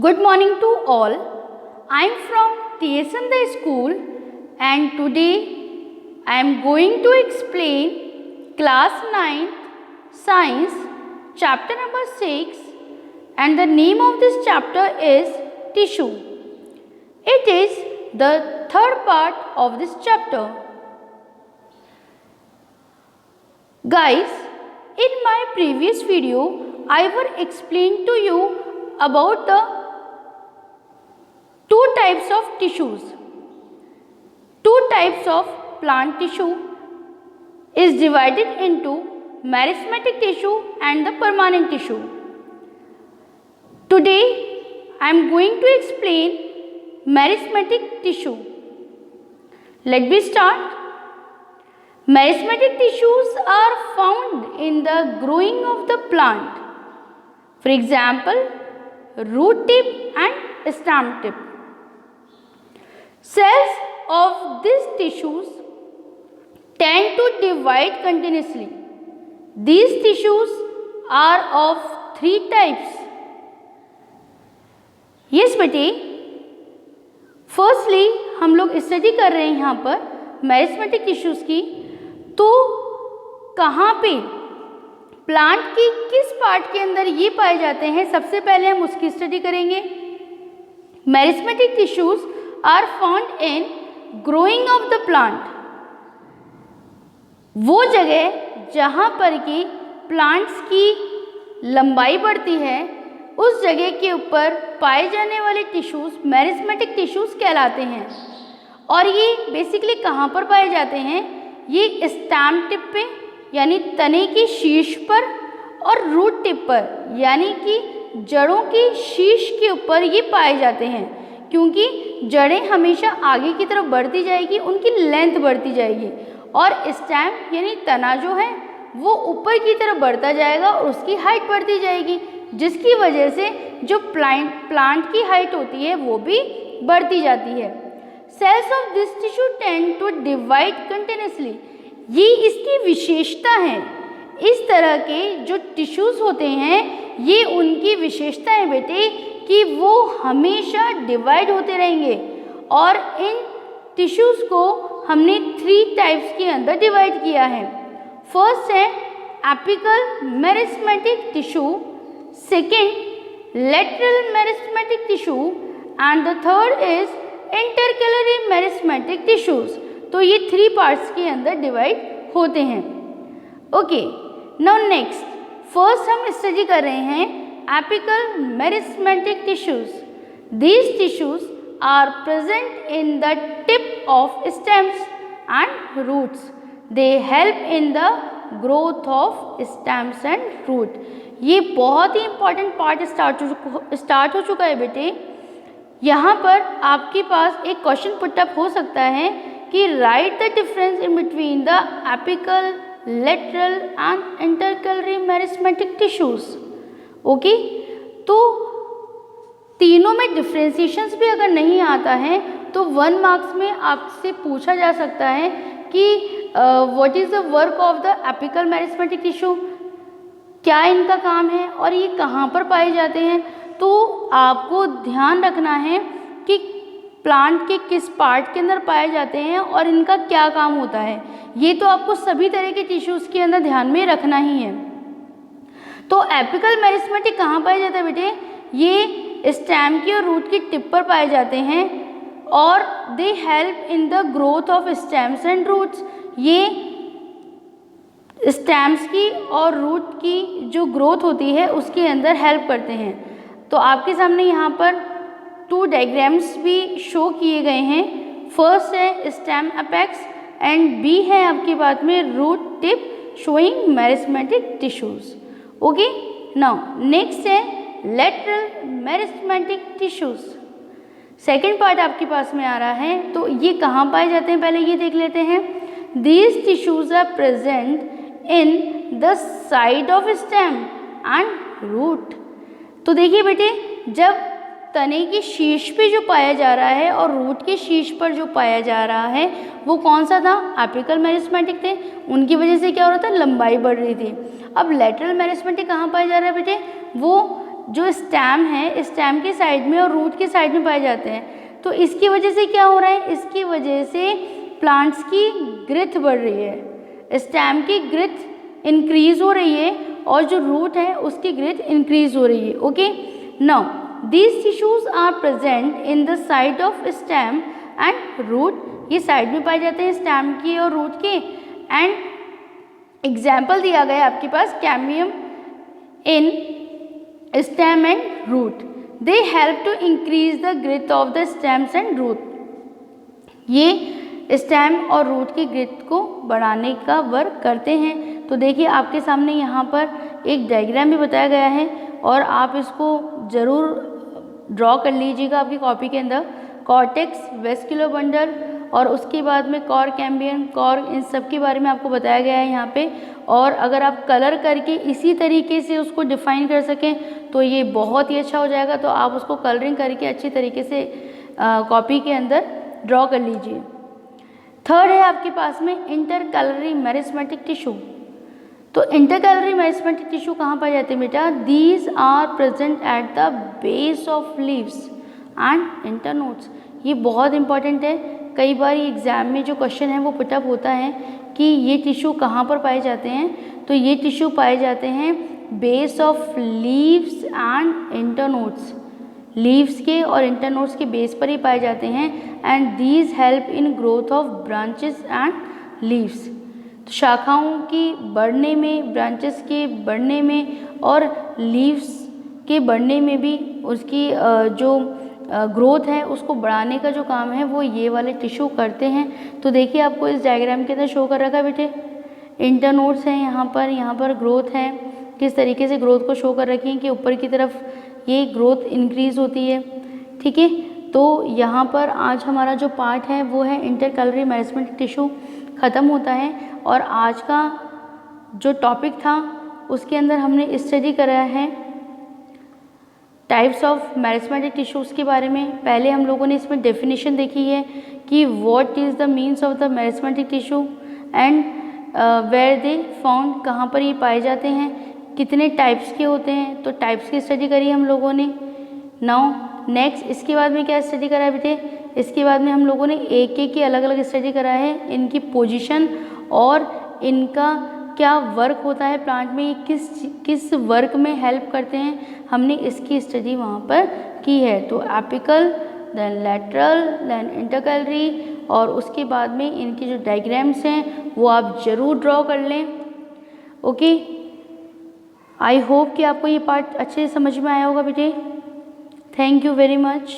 Good morning to all. I am from TSN the school and today I am going to explain class 9th science chapter number 6 and the name of this chapter is tissue. It is the third part of this chapter. Guys, in my previous video I will explain to you about the two types of tissues. Two types of plant tissue is divided into meristematic tissue and the permanent tissue. Today I am going to explain meristematic tissue. Let me start. Meristematic tissues are found in the growing of the plant. For example, root tip and stem tip. Cells of these tissues tend to divide continuously. These tissues are of three types. Yes बेटे, firstly हम लोग study कर रहे हैं यहाँ पर meristematic tissues की। तो कहाँ पे प्लांट की किस पार्ट के अंदर ये पाए जाते हैं, सबसे पहले हम उसकी स्टडी करेंगे। Meristematic tissues are found in growing of the plant. वो जगह जहाँ पर कि प्लांट्स की लंबाई बढ़ती है उस जगह के ऊपर पाए जाने वाले टिश्यूज़ मैरिस्मेटिक टिश्यूज़ कहलाते हैं। और ये बेसिकली कहाँ पर पाए जाते हैं? ये स्टेम टिप पे यानी तने की शीर्ष पर और रूट टिप पर यानी कि जड़ों की शीर्ष के ऊपर ये पाए जाते हैं, क्योंकि जड़ें हमेशा आगे की तरफ बढ़ती जाएगी, उनकी लेंथ बढ़ती जाएगी और स्टेम यानी तना जो है वो ऊपर की तरफ बढ़ता जाएगा और उसकी हाइट बढ़ती जाएगी, जिसकी वजह से जो प्लांट की हाइट होती है वो भी बढ़ती जाती है। Cells of this tissue tend to divide continuously. ये इसकी विशेषता है। इस तरह के जो टिश्यूज़ होते हैं ये उनकी विशेषता है बेटे कि वो हमेशा डिवाइड होते रहेंगे। और इन टिश्यूज़ को हमने थ्री टाइप्स के अंदर डिवाइड किया है। फर्स्ट है apical meristematic tissue, second lateral meristematic tissue and the third is intercalary meristematic tissues. तो ये थ्री पार्ट्स के अंदर डिवाइड होते हैं। ओके, नाउ नेक्स्ट फर्स्ट हम स्टडी कर रहे हैं apical meristematic tissues. These tissues are present in the tip of stems and roots. They help in the growth of stems and root. ये बहुत ही इंपॉर्टेंट पार्ट स्टार्ट हो चुका है बेटे। यहाँ पर आपके पास एक क्वेश्चन पुटअप हो सकता है कि right the difference in between the apical, lateral and intercalary meristematic tissues. Okay, तो तीनों में डिफ्रेंशिएशंस भी अगर नहीं आता है तो 1 मार्क्स में आपसे पूछा जा सकता है कि what is the work of the apical meristematic tissue, क्या इनका काम है और ये कहाँ पर पाए जाते हैं। तो आपको ध्यान रखना है कि प्लांट के किस पार्ट के अंदर पाए जाते हैं और इनका क्या काम होता है। ये तो आपको सभी तरह के टिश्यूज़ के अंदर ध्यान में रखना ही है। तो एपिकल मेरिस्मेटिक कहाँ पाए जाते हैं बेटे? ये स्टेम की और रूट की टिप पर पाए जाते हैं और they help in the growth of stems and roots. ये स्टेम्स की और रूट की जो ग्रोथ होती है उसके अंदर हेल्प करते हैं। तो आपके सामने यहाँ पर 2 डायग्राम्स भी शो किए गए हैं। फर्स्ट है स्टेम अपेक्स एंड बी है आपके पास में root tip showing meristematic tissues. Okay, now next है lateral meristematic tissues. Second part आपके पास में आ रहा है। तो ये कहाँ पाए जाते हैं पहले ये देख लेते हैं। These tissues are present in the side of stem and root. तो देखिए बेटे, जब तने के शीर्ष पे जो पाया जा रहा है और रूट के शीर्ष पर जो पाया जा रहा है वो कौन सा था? एपिकल मेरिस्मेटिक थे। उनकी वजह से क्या हो रहा था? लंबाई बढ़ रही थी। अब लेटरल मेरिस्मेटिक कहाँ पाया जा रहा है बेटे? वो जो स्टेम है, स्टेम के साइड में और रूट के साइड में पाए जाते हैं। तो इसकी वजह से क्या हो रहा है, इसकी वजह से प्लांट्स की ग्रोथ बढ़ रही है, स्टेम की ग्रोथ इंक्रीज हो रही है और जो रूट है उसकी ग्रोथ इंक्रीज हो रही है। Okay, now these tissues are present in the side of stem and root, ये साइड में पाए जाते हैं स्टेम की और रूट के। एंड एग्जाम्पल दिया गया है आपके पास cambium in stem and root, they help to increase the growth of the stems and root, ये स्टेम और रूट की ग्रोथ को बढ़ाने का वर्क करते हैं। तो देखिए आपके सामने यहाँ पर एक डायग्राम भी बताया गया है और आप इसको ज़रूर ड्रॉ कर लीजिएगा आपकी कॉपी के अंदर। कॉर्टेक्स, वेस्कुलर बंडल और उसके बाद में कॉर कैम्बियम, कॉर, इन सब के बारे में आपको बताया गया है यहाँ पे। और अगर आप कलर करके इसी तरीके से उसको डिफ़ाइन कर सकें तो ये बहुत ही अच्छा हो जाएगा। तो आप उसको कलरिंग करके अच्छी तरीके से कॉपी के अंदर ड्रॉ कर लीजिए। थर्ड है आपके पास में इंटरकैलरी मेरिस्मेटिक टिश्यू। तो इंटरकैलरी मेरिस्मेटिक टिश्यू कहाँ पाए जाते हैं बेटा? These are present at the base of leaves and internodes. ये बहुत इंपॉर्टेंट है, कई बार एग्जाम में जो क्वेश्चन है वो पुटअप होता है कि ये टिश्यू कहाँ पर पाए जाते हैं। तो ये टिश्यू पाए जाते हैं base of leaves and internodes, leaves के और इंटरनोड्स के बेस पर ही पाए जाते हैं। And these help in growth of branches and leaves, तो शाखाओं की बढ़ने में, ब्रांचेस के बढ़ने में और लीव्स के बढ़ने में भी उसकी जो ग्रोथ है उसको बढ़ाने का जो काम है वो ये वाले टिश्यू करते हैं। तो देखिए आपको इस डायग्राम के अंदर शो कर रखा है बेटे, इंटरनोड्स हैं यहाँ पर ग्रोथ है, किस तरीके से ग्रोथ को शो कर रखी है कि ऊपर की तरफ ये ग्रोथ इंक्रीज होती है। ठीक है, तो यहाँ पर आज हमारा जो पार्ट है वो है इंटरकैलरी मेरिस्मेटिक टिश्यू ख़त्म होता है। और आज का जो टॉपिक था उसके अंदर हमने स्टडी करा है टाइप्स ऑफ मेरिस्मेटिक टिश्यूज़ के बारे में। पहले हम लोगों ने इसमें डेफिनेशन देखी है कि what is the means of the meristematic tissue and where they found, कहाँ पर ये पाए जाते हैं, कितने टाइप्स के होते हैं, तो टाइप्स की स्टडी करी हम लोगों ने। नाउ नेक्स्ट इसके बाद में क्या स्टडी करा है बेटे? इसके बाद में हम लोगों ने एक एक की अलग अलग स्टडी करा है, इनकी पोजीशन और इनका क्या वर्क होता है प्लांट में, ये किस वर्क में हेल्प करते हैं, हमने इसकी स्टडी वहाँ पर की है। तो apical, then lateral, then intercalary, और उसके बाद में इनके जो डायग्राम्स हैं वो आप ज़रूर ड्रॉ कर लें। ओके, आई होप कि आपको ये पार्ट अच्छे से समझ में आया होगा बेटे। Thank you very much.